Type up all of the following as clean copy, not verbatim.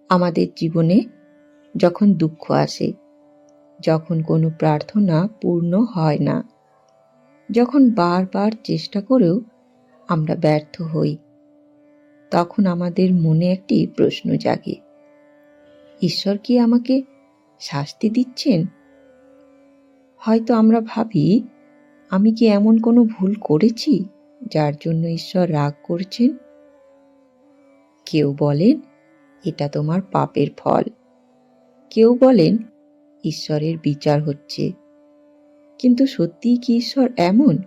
আমাদের জীবনে যখন দুঃখ আসে, যখন কোনো প্রার্থনা পূর্ণ হয় না, যখন বারবার চেষ্টা করেও আমরা ব্যর্থ হই, তখন আমাদের মনে একটি প্রশ্ন জাগে, ঈশ্বর কি আমাকে শাস্তি দিচ্ছেন? হয়তো আমরা ভাবি, আমি কি এমন কোনো ভুল করেছি যার জন্য ঈশ্বর রাগ করছেন? কেউ বলেন, এটা তোমার পাপের ফল। কেউ বলেন, ঈশ্বরের বিচার হচ্ছে। কিন্তু সত্যিই কি ঈশ্বর এমন?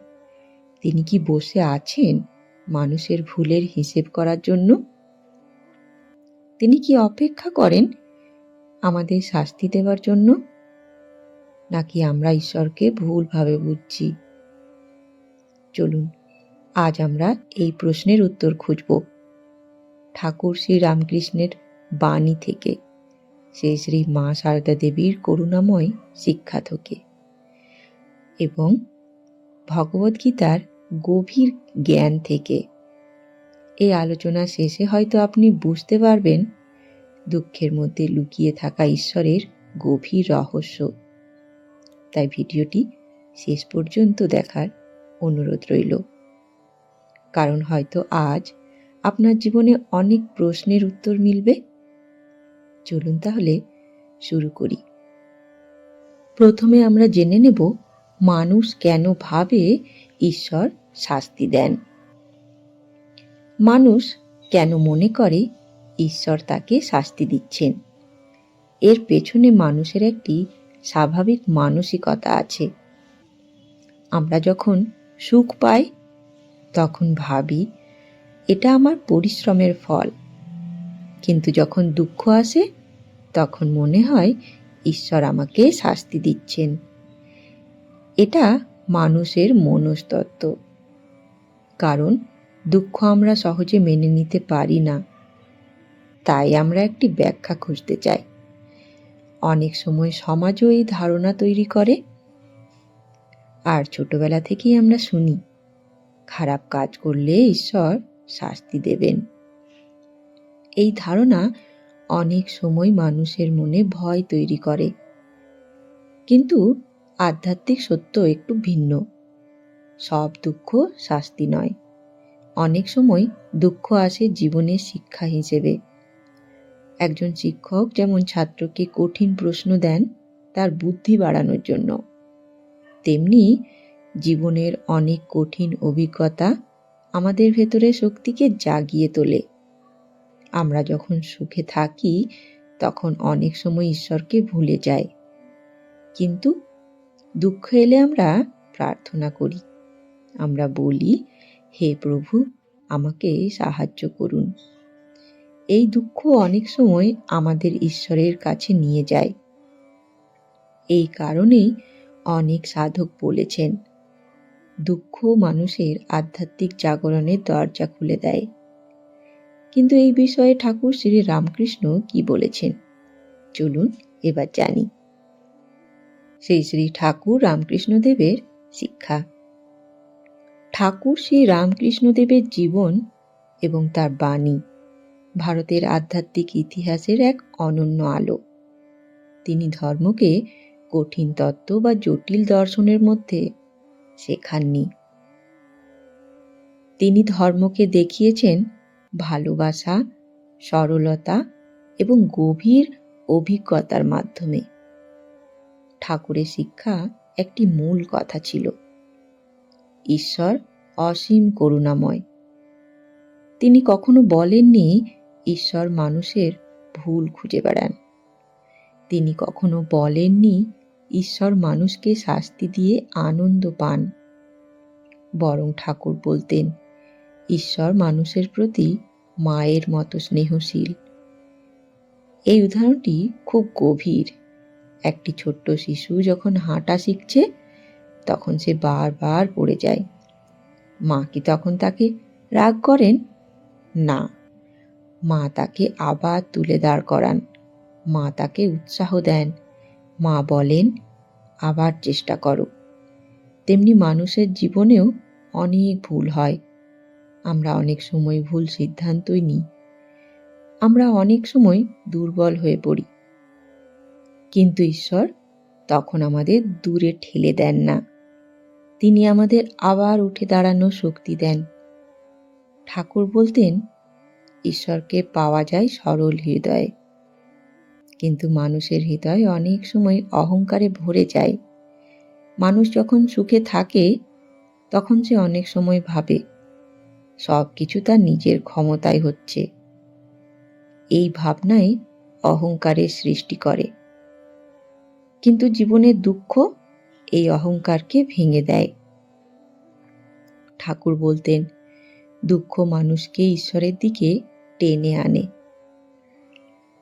তিনি কি বসে আছেন মানুষের ভুলের হিসেব করার জন্য? তিনি কি অপেক্ষা করেন আমাদের শাস্তি দেওয়ার জন্য? নাকি আমরা ঈশ্বরকে ভুলভাবে বুঝছি? চলুন আজ আমরা এই প্রশ্নের উত্তর খুঁজব ঠাকুর শ্রী রামকৃষ্ণের বাণী থেকে, শ্রী শ্রী মা সারদা দেবীর করুণাময় শিক্ষা থেকে এবং ভগবদ্গীতার গভীর জ্ঞান থেকে। এই আলোচনা শেষে হয়তো আপনি বুঝতে পারবেন দুঃখের মধ্যে লুকিয়ে থাকা ঈশ্বরের গভীর রহস্য। তাই ভিডিওটি শেষ পর্যন্ত দেখার অনুরোধ রইল, কারণ হয়তো আজ আপনার জীবনে অনেক প্রশ্নের উত্তর মিলবে। চলুন তাহলে শুরু করি। প্রথমে আমরা জেনে নেব মানুষ কেন ভাবে ঈশ্বর শাস্তি দেন। মানুষ কেন মনে করে ঈশ্বর তাকে শাস্তি দিচ্ছেন? এর পেছনে মানুষের একটি স্বাভাবিক মানসিকতা আছে। আমরা যখন সুখ পাই তখন ভাবি, এটা আমার পরিশ্রমের ফল। কিন্তু যখন দুঃখ আসে তখন মনে হয় ঈশ্বর আমাকে শাস্তি দিচ্ছেন। এটা মানুষের মনস্তত্ত্ব। কারণ দুঃখ আমরা সহজে মেনে নিতে পারি না, তাই আমরা একটি ব্যাখ্যা খুঁজতে চাই। অনেক সময় সমাজও এই ধারণা তৈরি করে, আর ছোটবেলা থেকেই আমরা শুনি, খারাপ কাজ করলে ঈশ্বর শাস্তি দেবেন। এই ধারণা অনেক সময় মানুষের মনে ভয় তৈরি করে। কিন্তু আধ্যাত্মিক সত্য একটু ভিন্ন। সব দুঃখ শাস্তি নয়। অনেক সময় দুঃখ আসে জীবনের শিক্ষা হিসেবে। একজন শিক্ষক যেমন ছাত্রকে কঠিন প্রশ্ন দেন তার বুদ্ধি বাড়ানোর জন্য, তেমনি জীবনের অনেক কঠিন অভিজ্ঞতা আমাদের ভেতরে শক্তিকে জাগিয়ে তোলে। আমরা যখন সুখে থাকি তখন অনেক সময় ঈশ্বরকে ভুলে যাই, কিন্তু দুঃখ এলে আমরা প্রার্থনা করি। আমরা বলি, হে প্রভু, আমাকে সাহায্য করুন। এই দুঃখ অনেক সময় আমাদের ঈশ্বরের কাছে নিয়ে যায়। এই কারণেই অনেক সাধক বলেছেন, দুঃখ মানুষের আধ্যাত্মিক জাগরণের দরজা খুলে দেয়। কিন্তু এই বিষয়ে ঠাকুর শ্রী রামকৃষ্ণ কি বলেছেন, চলুন এবার জানি। শ্রী শ্রী ঠাকুর রামকৃষ্ণদেবের শিক্ষা। ঠাকুর শ্রী রামকৃষ্ণদেবের জীবন এবং তার বাণী ভারতের আধ্যাত্মিক ইতিহাসের এক অনন্য আলো। তিনি ধর্মকে কঠিন তত্ত্ব বা জটিল দর্শনের মধ্যে শেখাননি। তিনি ধর্মকে দেখিয়েছেন ভালোবাসা, সরলতা এবং গভীর অভিজ্ঞতার মাধ্যমে। ঠাকুরের শিক্ষা একটি মূল কথা ছিল, ঈশ্বর অসীম করুণাময়। তিনি কখনো বলেননি ঈশ্বর মানুষের ভুল খুঁজে বেড়ান। তিনি কখনো বলেননি ঈশ্বর মানুষকে শাস্তি দিয়ে আনন্দ পান। বরং ঠাকুর বলতেন, ঈশ্বর মানুষের প্রতি মায়ের মতো স্নেহশীল। এই উদাহরণটি খুব গভীর। একটি ছোট্ট শিশু যখন হাঁটা শিখছে তখন সে বারবার পড়ে যায়। মা কি তখন তাকে রাগ করেন? না, মা তাকে আবার তুলে দাঁড় করান। মা তাকে উৎসাহ দেন। মা বলেন, আবার চেষ্টা করো। তেমনি মানুষের জীবনেও অনেক ভুল হয়। আমরা অনেক সময় ভুল সিদ্ধান্তই নিই। আমরা অনেক সময় দুর্বল হয়ে পড়ি, কিন্তু ঈশ্বর তখন আমাদের দূরে ঠেলে দেন না। তিনি আমাদের আবার উঠে দাঁড়ানোর শক্তি দেন। ঠাকুর বলতেন, ঈশ্বরকে পাওয়া যায় সরল হৃদয়ে, কিন্তু মানুষের হৃদয় অনেক সময় অহংকারে ভরে যায়। মানুষ যখন সুখে থাকে তখন সে অনেক সময় ভাবে সব কিছু তার নিজের ক্ষমতায় হচ্ছে। এই ভাবনাই অহংকারের সৃষ্টি করে, কিন্তু জীবনের দুঃখ এই অহংকারকে ভেঙে দেয়। ঠাকুর বলতেন, দুঃখ মানুষকে ঈশ্বরের দিকে টেনে আনে।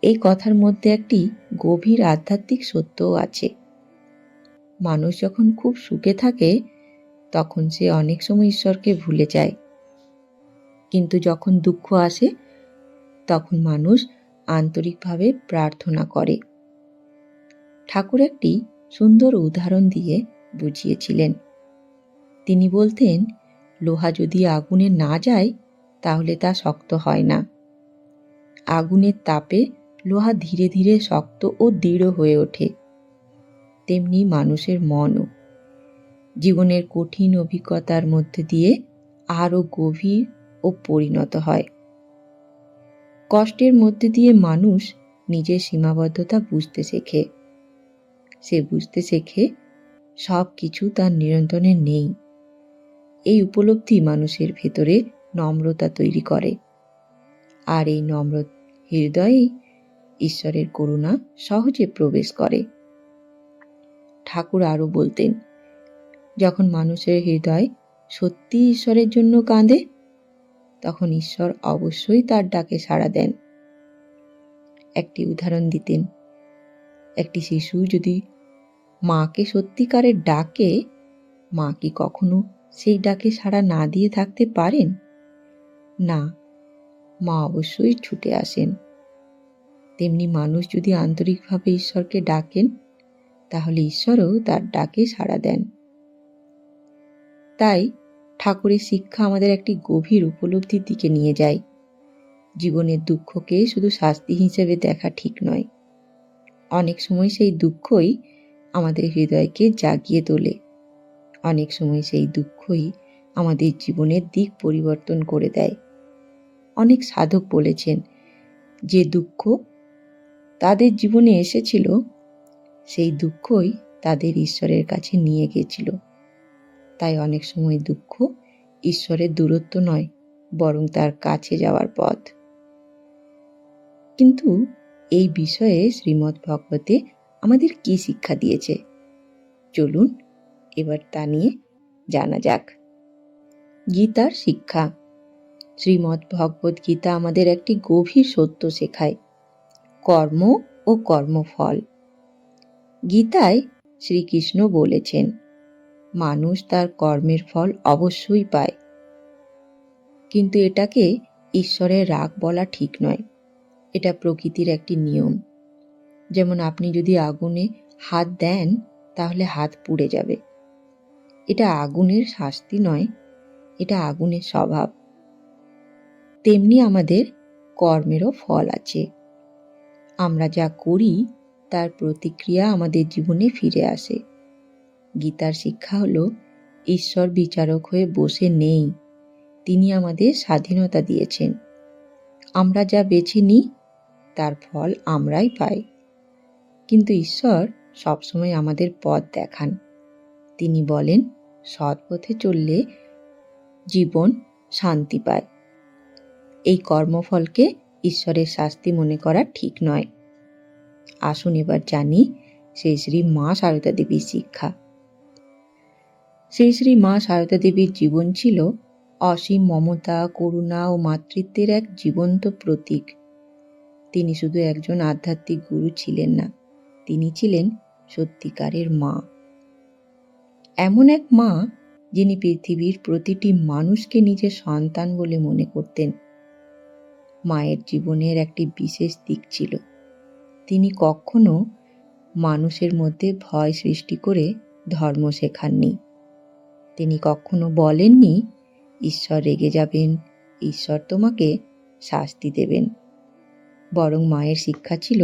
এই কথার মধ্যে একটি গভীর আধ্যাত্মিক সত্যও আছে। মানুষ যখন খুব সুখে থাকে তখন সে অনেক সময় ঈশ্বরকে ভুলে যায়, কিন্তু যখন দুঃখ আসে তখন মানুষ আন্তরিকভাবে প্রার্থনা করে। ঠাকুর একটি সুন্দর উদাহরণ দিয়ে বুঝিয়েছিলেন। তিনি বলতেন, লোহা যদি আগুনে না যায় তাহলে তা শক্ত হয় না। আগুনের তাপে লোহা ধীরে ধীরে শক্ত ও দৃঢ় হয়ে ওঠে। তেমনি মানুষের মনও জীবনের কঠিন অভিজ্ঞতার মধ্যে দিয়ে আরও গভীর ও পরিণত হয়। কষ্টের মধ্যে দিয়ে মানুষ নিজের সীমাবদ্ধতা বুঝতে শেখে। সে বুঝতে শেখে সব কিছু তার নিয়ন্ত্রণে নেই। এই উপলব্ধি মানুষের ভেতরে নম্রতা তৈরি করে, আর এই নম্র হৃদয়েই ঈশ্বরের করুণা সহজে প্রবেশ করে। ঠাকুর আরও বলতেন, যখন মানুষের হৃদয় সত্যি ঈশ্বরের জন্য কাঁদে তখন ঈশ্বর অবশ্যই তার ডাকে সাড়া দেন। একটি উদাহরণ দিতেন, একটি শিশু যদি মাকে সত্যিকারের ডাকে, মা কি কখনো সেই ডাকে সাড়া না দিয়ে থাকতে পারেন? না, মা অবশ্যই ছুটে আসেন। তেমনি মানুষ যদি আন্তরিকভাবে ঈশ্বরকে ডাকেন তাহলে ঈশ্বরও তার ডাকে সাড়া দেন। তাই ঠাকুরের শিক্ষা আমাদের একটি গভীর উপলব্ধির দিকে নিয়ে যায়। জীবনের দুঃখকে শুধু শাস্তি হিসেবে দেখা ঠিক নয়। অনেক সময় সেই দুঃখই আমাদের হৃদয়কে জাগিয়ে তোলে। অনেক সময় সেই দুঃখই আমাদের জীবনের দিক পরিবর্তন করে দেয়। অনেক সাধক বলেছেন, যে দুঃখ তাদের জীবনে এসেছিল সেই দুঃখই তাদের ঈশ্বরের কাছে নিয়ে গেছিল। তাই অনেক সময় দুঃখ ঈশ্বরের দূরত্ব নয়, বরং তার কাছে যাওয়ার পথ। কিন্তু এই বিষয়ে শ্রীমদ্ভগবতে আমাদের কি শিক্ষা দিয়েছে, চলুন এবার তা নিয়ে জানা যাক। গীতার শিক্ষা। শ্রীমদ্ভগবত গীতা আমাদের একটি গভীর সত্য শেখায়, কর্ম ও কর্মফল। গীতায় শ্রীকৃষ্ণ বলেছেন, মানুষ তার কর্মের ফল অবশ্যই পায়, কিন্তু এটাকে ঈশ্বরের রাগ বলা ঠিক নয়। এটা প্রকৃতির একটি নিয়ম। যেমন আপনি যদি আগুনে হাত দেন তাহলে হাত পুড়ে যাবে। এটা আগুনের শাস্তি নয়, এটা আগুনের স্বভাব। তেমনি আমাদের কর্মেরও ফল আছে। আমরা যা করি তার প্রতিক্রিয়া আমাদের জীবনে ফিরে আসে। গীতার শিক্ষা হলো, ঈশ্বর বিচারক হয়ে বসে নেই, তিনি আমাদের স্বাধীনতা দিয়েছেন। আমরা যা বেছে নিই তার ফল আমরাই পাই। কিন্তু ঈশ্বর সবসময় আমাদের পথ দেখান। তিনি বলেন, সৎ পথে চললে জীবন শান্তি পায়। এই কর্মফলকে ঈশ্বরের শাস্তি মনে করা ঠিক নয়। আসুন এবার জানি শ্রী শ্রী মা সারদা দেবীর শিক্ষা। শ্রী শ্রী মা সারদা দেবীর জীবন ছিল অসীম মমতা, করুণা ও মাতৃত্বের এক জীবন্ত প্রতীক। তিনি শুধু একজন আধ্যাত্মিক গুরু ছিলেন না, তিনি ছিলেন সত্যিকারের মা। এমন এক মা যিনি পৃথিবীর প্রতিটি মানুষকে নিজের সন্তান বলে মনে করতেন। মায়ের জীবনের একটি বিশেষ দিক ছিল, তিনি কখনো মানুষের মধ্যে ভয় সৃষ্টি করে ধর্ম শেখাননি। তিনি কখনো বলেননি, ঈশ্বর রেগে যাবেন, ঈশ্বর তোমাকে শাস্তি দেবেন। বরং মায়ের শিক্ষা ছিল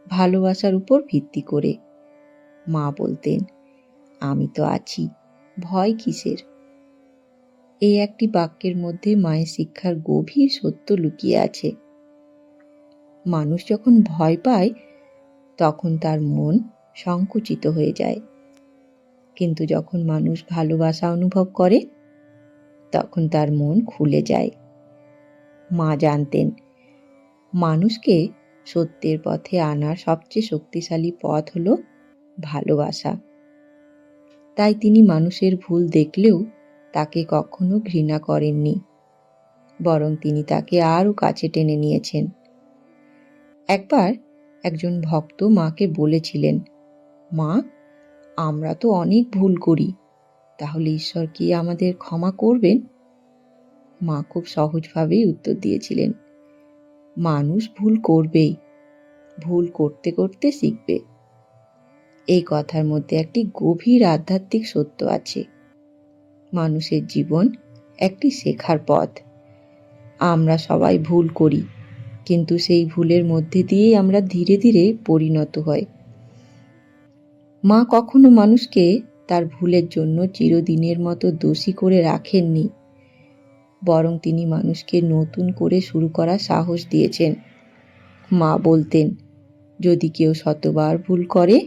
ভালোবাসার উপর ভিত্তি করে। মা বলতেন, আমি তো আছি, ভয় কিসের? এই একটি বাক্যের মধ্যে মায়ের শিক্ষার গভীর সত্য লুকিয়ে আছে। মানুষ যখন ভয় পায় তখন তার মন সংকুচিত হয়ে যায়, কিন্তু যখন মানুষ ভালোবাসা অনুভব করে তখন তার মন খুলে যায়। মা জানতেন মানুষকে সত্যের পথে আনার সবচেয়ে শক্তিশালী পথ হলো ভালোবাসা। তাই তিনি মানুষের ভুল দেখলেও তাকে কখনো ঘৃণা করেননি, বরং তিনি তাকে আরও কাছে টেনে নিয়েছেন। একবার একজন ভক্ত মাকে বলেছিলেন, মা, আমরা তো অনেক ভুল করি, তাহলে ঈশ্বর কি আমাদের ক্ষমা করবেন? মা খুব সহজভাবেই উত্তর দিয়েছিলেন, মানুষ ভুল করবেই, ভুল করতে করতে শিখবে। এই কথার মধ্যে একটি গভীর আধ্যাত্মিক সত্য আছে। মানুষের জীবন একটি শেখার পথ। আমরা সবাই ভুল করি, কিন্তু সেই ভুলের মধ্যে দিয়েই আমরা ধীরে ধীরে পরিণত হই। মা কখনো মানুষকে তার ভুলের জন্য চিরদিনের মতো দোষী করে রাখেননি, বরং তিনি মানুষকে নতুন করে শুরু করার সাহস দিয়েছেন। মা বলতেন, যদি কেউ শতবার ভুল করে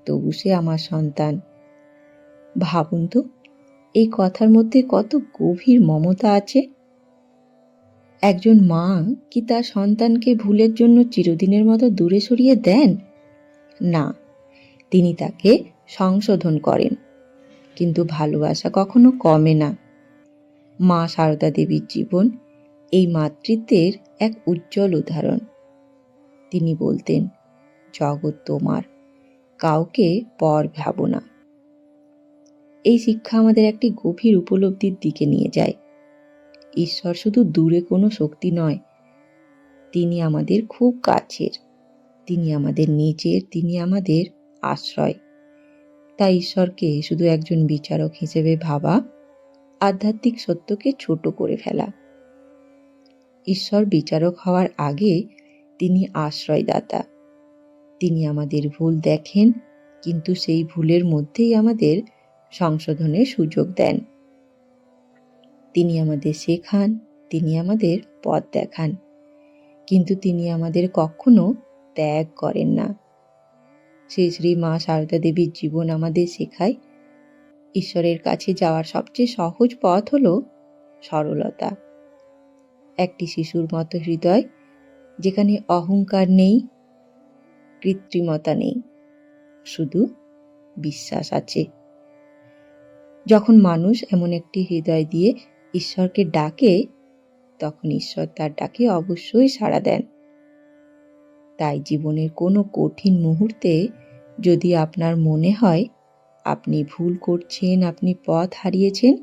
তবু সে আমার সন্তান। ভাবুন তো, এই কথার মধ্যে কত গভীর মমতা আছে। একজন মা কি তার সন্তানকে ভুলের জন্য চিরদিনের মতো দূরে সরিয়ে দেন? না, তিনি তাকে সংশোধন করেন। কিন্তু ভালোবাসা কখনো কমে না। মা সারদা দেবীর জীবন এই মাতৃত্বের এক উজ্জ্বল উদাহরণ। তিনি বলতেন, জগৎ তোমার, কাউকে পর ভাবো না। এই শিক্ষা আমাদের একটি গভীর উপলব্ধির দিকে নিয়ে যায়। ঈশ্বর শুধু দূরে কোনো শক্তি নয়, তিনি আমাদের খুব কাছের, তিনি আমাদের নিজের, তিনি আমাদের আশ্রয়। তাই ঈশ্বরকে শুধু একজন বিচারক হিসেবে ভাবা আধ্যাত্মিক সত্যকে ছোট করে ফেলা। ঈশ্বর বিচারক হওয়ার আগে তিনি আশ্রয়দাতা। তিনি আমাদের ভুল দেখেন, কিন্তু সেই ভুলের মধ্যেই আমাদের সংশোধনের সুযোগ দেন। তিনি আমাদের শেখান, তিনি আমাদের পথ দেখান, কিন্তু তিনি আমাদের কখনো ত্যাগ করেন না। শ্রী শ্রী মা সারদা দেবীর জীবন আমাদের শেখায়, ঈশ্বরের কাছে যাওয়ার সবচেয়ে সহজ পথ হলো সরলতা। একটি শিশুর মতো হৃদয়, যেখানে অহংকার নেই, কৃত্রিমতা নেই, শুধু বিশ্বাস আছে। যখন মানুষ এমন একটি হৃদয় দিয়ে ঈশ্বরকে ডাকে, তখন ঈশ্বর তার ডাকে অবশ্যই সাড়া দেন। তাই জীবনের কোনো কঠিন মুহূর্তে যদি আপনার মনে হয় আপনি ভুল করছেন, আপনি পথ হারিয়েছেন,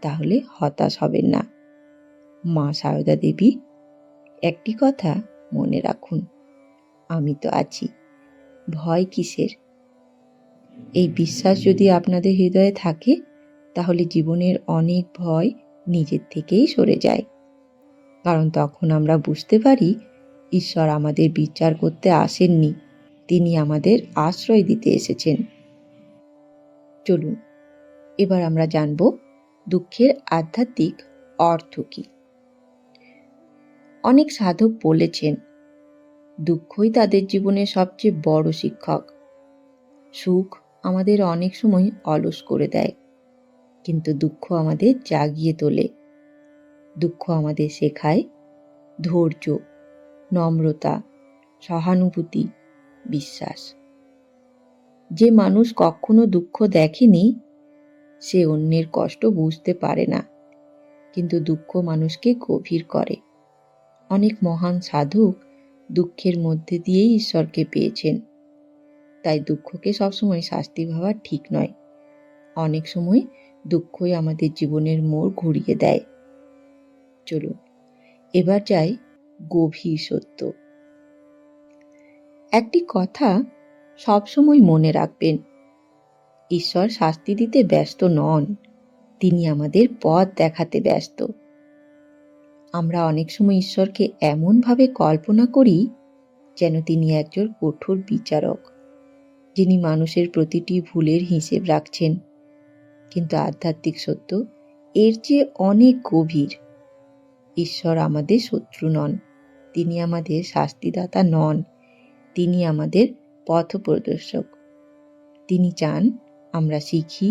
তাহলে হতাশ হবেন না। মা সারদা দেবী একটি কথা মনে রাখুন, আমি তো আছি, ভয় কিসের? এই বিশ্বাস যদি আপনাদের হৃদয়ে থাকে, তাহলে জীবনের অনেক ভয় নিজের থেকেই সরে যায়। কারণ তখন আমরা বুঝতে পারি ঈশ্বর আমাদের বিচার করতে আসেননি, তিনি আমাদের আশ্রয় দিতে এসেছেন। চলুন এবার আমরা জানব দুঃখের আধ্যাত্মিক অর্থ কি। অনেক সাধক বলেছেন, দুঃখই তাদের জীবনের সবচেয়ে বড় শিক্ষক। সুখ আমাদের অনেক সময় অলস করে দেয়, কিন্তু দুঃখ আমাদের জাগিয়ে তোলে। দুঃখ আমাদের শেখায় ধৈর্য, নম্রতা, সহানুভূতি, বিশ্বাস। যে মানুষ কখনো দুঃখ দেখেনি সে অন্যের কষ্ট বুঝতে পারে না, কিন্তু দুঃখ মানুষকে গভীর করে। অনেক মহান সাধক দুঃখের মধ্যে দিয়েই ঈশ্বরকে পেয়েছেন। তাই দুঃখকে সবসময় শাস্তি ভাবা ঠিক নয়। অনেক সময় দুঃখই আমাদের জীবনের মোড় ঘুরিয়ে দেয়। চলুন এবার যাই গভীর সত্য। একটি কথা সবসময় মনে রাখবেন, ঈশ্বর শাস্তি দিতে ব্যস্ত নন, তিনি আমাদের পথ দেখাতে ব্যস্ত। আমরা অনেক সময় ঈশ্বরকে এমনভাবে কল্পনা করি যেন তিনি একজন কঠোর বিচারক, যিনি মানুষের প্রতিটি ভুলের হিসেব রাখছেন। কিন্তু আধ্যাত্মিক সত্য এর চেয়ে অনেক গভীর। ঈশ্বর আমাদের শত্রু নন, তিনি আমাদের শাস্তিদাতা নন, তিনি আমাদের পথপ্রদর্শক। তিনি চান আমরা শিখি,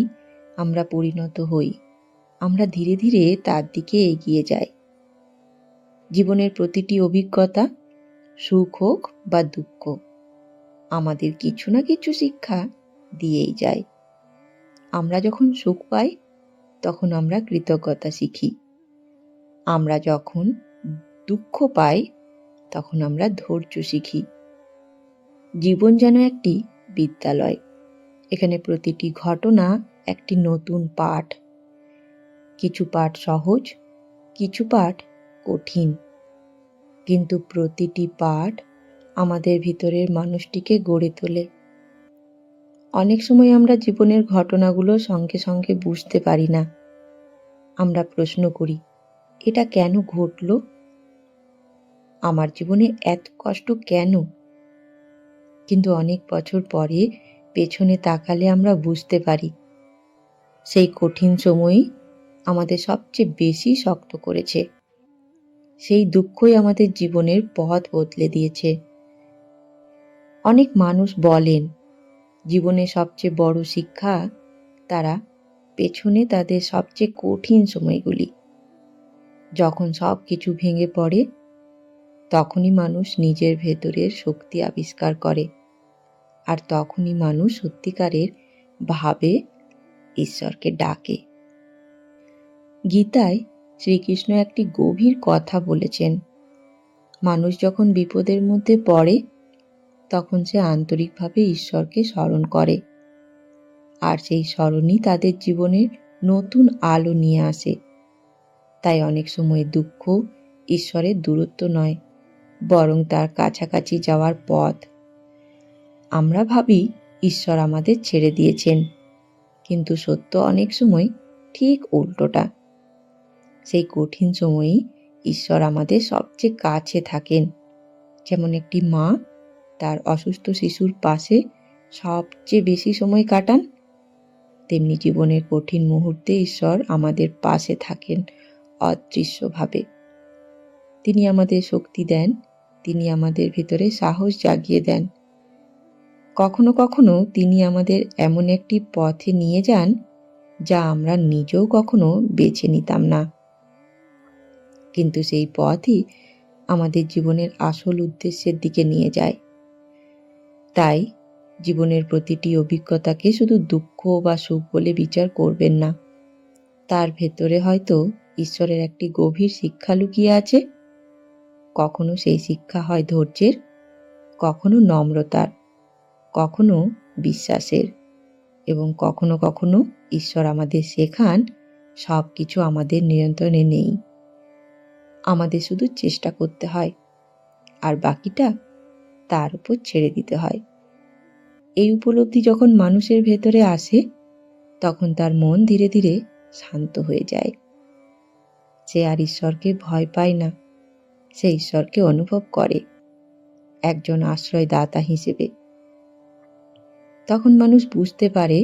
আমরা পরিণত হই, আমরা ধীরে ধীরে তার দিকে এগিয়ে যাই। জীবনের প্রতিটি অভিজ্ঞতা, সুখ হোক বা দুঃখ, আমাদের কিছু না কিছু শিক্ষা দিয়েই যায়। আমরা যখন সুখ পাই তখন আমরা কৃতজ্ঞতা শিখি, আমরা যখন দুঃখ পাই তখন আমরা ধৈর্য শিখি। জীবন যেন একটি বিদ্যালয়, এখানে প্রতিটি ঘটনা একটি নতুন পাঠ। কিছু পাঠ সহজ, কিছু পাঠ কঠিন, কিন্তু প্রতিটি পাঠ আমাদের ভিতরের মানুষটিকে গড়ে তোলে। অনেক সময় আমরা জীবনের ঘটনাগুলো সঙ্গে সঙ্গে বুঝতে পারি না। আমরা প্রশ্ন করি, এটা কেন ঘটলো? আমার জীবনে এত কষ্ট কেন? কিন্তু অনেক বছর পরে পেছনে তাকালে আমরা বুঝতে পারি, সেই কঠিন সময়ই আমাদের সবচেয়ে বেশি শক্ত করেছে। সেই দুঃখই আমাদের জীবনের পথ বদলে দিয়েছে। অনেক মানুষ বলেন, জীবনের সবচেয়ে বড় শিক্ষা তারা পেছনে তাদের সবচেয়ে কঠিন সময়গুলি। যখন সব কিছু ভেঙে পড়ে, তখনই মানুষ নিজের ভেতরের শক্তি আবিষ্কার করে, আর তখনই মানুষ সত্যিকারের ভাবে ঈশ্বরকে ডাকে। গীতায় শ্রীকৃষ্ণ একটি গভীর কথা বলেছেন, মানুষ যখন বিপদের মধ্যে পড়ে তখন সে আন্তরিকভাবে ঈশ্বরকে স্মরণ করে, আর সেই স্মরণই তাদের জীবনের নতুন আলো নিয়ে আসে। তাই অনেক সময় দুঃখ ঈশ্বরের দূরত্ব নয়, বরং তার কাছাকাছি যাওয়ার পথ। আমরা ভাবি ঈশ্বর আমাদের ছেড়ে দিয়েছেন, কিন্তু সত্য অনেক সময় ঠিক উল্টোটা। সেই কঠিন সময়েই ঈশ্বর আমাদের সবচেয়ে কাছে থাকেন। যেমন একটি মা তার অসুস্থ শিশুর পাশে সবচেয়ে বেশি সময় কাটান, তেমনি জীবনের কঠিন মুহূর্তে ঈশ্বর আমাদের পাশে থাকেন অদৃশ্যভাবে। তিনি আমাদের শক্তি দেন, তিনি আমাদের ভিতরে সাহস জাগিয়ে দেন। কখনো কখনো তিনি আমাদের এমন একটি পথে নিয়ে যান যা আমরা নিজেও কখনো বেছে নিতাম না, কিন্তু সেই পথই আমাদের জীবনের আসল উদ্দেশ্যের দিকে নিয়ে যায়। তাই জীবনের প্রতিটি অভিজ্ঞতাকে শুধু দুঃখ বা সুখ বলে বিচার করবেন না। তার ভেতরে হয়তো ঈশ্বরের একটি গভীর শিক্ষা লুকিয়ে আছে। কখনো সেই শিক্ষা হয় ধৈর্যের, কখনো নম্রতার, কখনো বিশ্বাসের, এবং কখনো কখনো ঈশ্বর আমাদের শেখান সব কিছু আমাদের নিয়ন্ত্রণে নেই, আমাদের শুধু চেষ্টা করতে হয়, আর বাকিটা তার উপর ছেড়ে দিতে হয়। এই উপলব্ধি যখন মানুষের ভেতরে আসে, তখন তার মন ধীরে ধীরে শান্ত হয়ে যায়। সে আর ঈশ্বরকে ভয় পায় না, সে ঈশ্বরকে অনুভব করে একজন আশ্রয়দাতা হিসেবে। তখন মানুষ বুঝতে পারে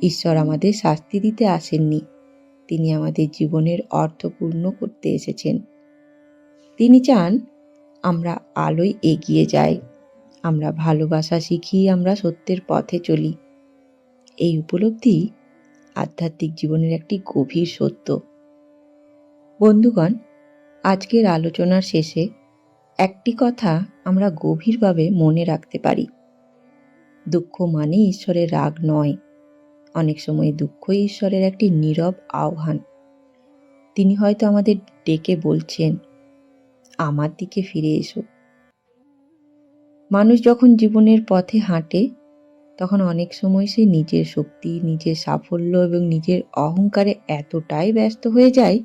ঈশ্বর আমাদের শাস্তি দিতে আসেননি, তিনি আমাদের জীবনের অর্থ পূর্ণ করতে এসেছেন। তিনি চান আমরা আলোয় এগিয়ে যাই, আমরা ভালোবাসা শিখি, আমরা সত্যের পথে চলি। এই উপলব্ধি আধ্যাত্মিক জীবনের একটি গভীর সত্য। বন্ধুগণ, আজকের আলোচনার শেষে একটি কথা আমরা গভীরভাবে মনে রাখতে পারি। দুঃখ মানে ঈশ্বরের রাগ নয়, অনেক সময় দুঃখই ঈশ্বরের একটি নীরব আহ্বান। তিনি হয়তো আমাদের ডেকে বলছেন, আমার দিকে ফিরে এসো। মানুষ যখন জীবনের পথে হাঁটে, তখন অনেক সময় সে নিজের শক্তি, নিজের সাফল্য এবং নিজের অহংকারে এতটাই ব্যস্ত হয়ে যায়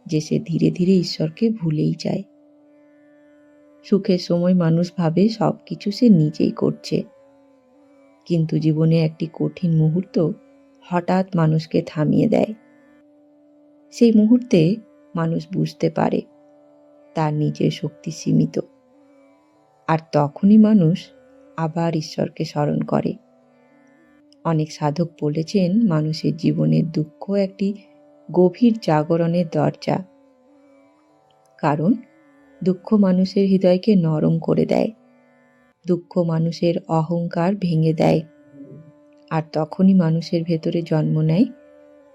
যে সে ধীরে ধীরে ঈশ্বরকে ভুলেই যায়। সুখের সময় মানুষ ভাবে সবকিছু সে নিজেই করছে, কিন্তু জীবনে একটি কঠিন মুহূর্ত হঠাৎ মানুষকে থামিয়ে দেয়। সেই মুহূর্তে মানুষ বুঝতে পারে তার নিজের শক্তি সীমিত। আর তখনই মানুষ আবার ঈশ্বরকে স্মরণ করে। অনেক সাধক বলেছেন, মানুষের জীবনের দুঃখ একটি গভীর জাগরণের দরজা। কারণ দুঃখ মানুষের হৃদয়কে নরম করে দেয়, দুঃখ মানুষের অহংকার ভেঙে দেয়, আর তখনই মানুষের ভেতরে জন্ম নেয়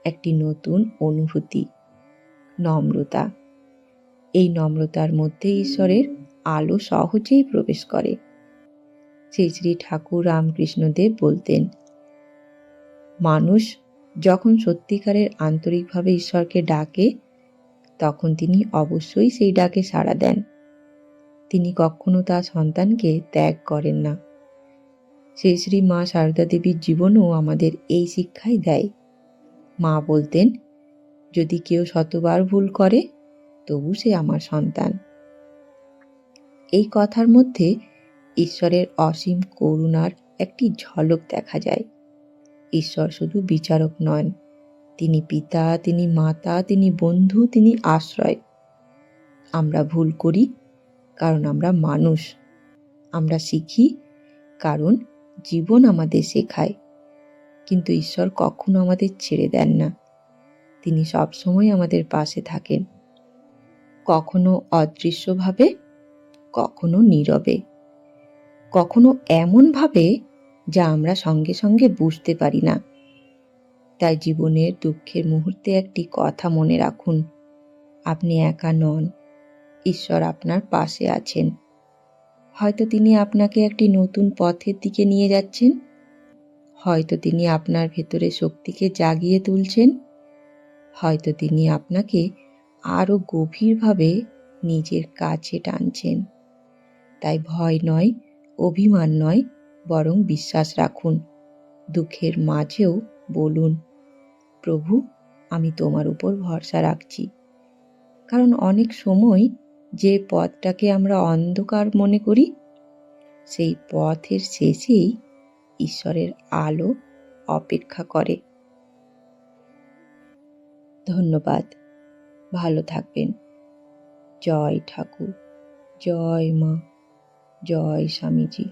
একটি নতুন অনুভূতি, নম্রতা। এই নম্রতার মধ্যে ঈশ্বরের আলো সহজেই প্রবেশ করে। শ্রী শ্রী ঠাকুর রামকৃষ্ণদেব বলতেন, মানুষ যখন সত্যিকারের আন্তরিকভাবে ঈশ্বরকে ডাকে, তখন তিনি অবশ্যই সেই ডাকে সাড়া দেন। তিনি কখনো তার সন্তানকে ত্যাগ করেন না। শ্রী শ্রী মা সারদা দেবীর জীবনও আমাদের এই শিক্ষাই দেয়। মা বলতেন, যদি কেউ শতবার ভুল করে, তবু সে আমার সন্তান। এই কথার মধ্যে ঈশ্বরের অসীম করুণার একটি ঝলক দেখা যায়। ঈশ্বর শুধু বিচারক নন, তিনি পিতা, তিনি মাতা, তিনি বন্ধু, তিনি আশ্রয়। আমরা ভুল করি কারণ আমরা মানুষ, আমরা শিখি কারণ জীবন আমাদের শেখায়। কিন্তু ঈশ্বর কখনো আমাদের ছেড়ে দেন না, তিনি সবসময় আমাদের পাশে থাকেন, কখনো অদৃশ্যভাবে, কখনো নীরবে, কখনো এমনভাবে যা আমরা সঙ্গে সঙ্গে বুঝতে পারি না। তাই জীবনের দুঃখের মুহূর্তে একটি কথা মনে রাখুন, আপনি একা নন, ঈশ্বর আপনার পাশে আছেন। হয়তো তিনি আপনাকে একটি নতুন পথের দিকে নিয়ে যাচ্ছেন, হয়তো তিনি আপনার ভেতরে শক্তিকে জাগিয়ে তুলছেন, হয়তো তিনি আপনাকে আরো গভীরভাবে নিজের কাছে টানছেন। তাই ভয় নয়, অভিমান নয়, বরং বিশ্বাস রাখুন। দুঃখের মাঝেও বলুন, প্রভু, আমি তোমার উপর ভরসা রাখছি। কারণ অনেক সময় যে পথটাকে আমরা অন্ধকার মনে করি, সেই পথের শেষেই ঈশ্বরের আলো অপেক্ষা করে। ধন্যবাদ। ভালো থাকবেন। জয় ঠাকুর, জয় মা, জয় স্বামীজি।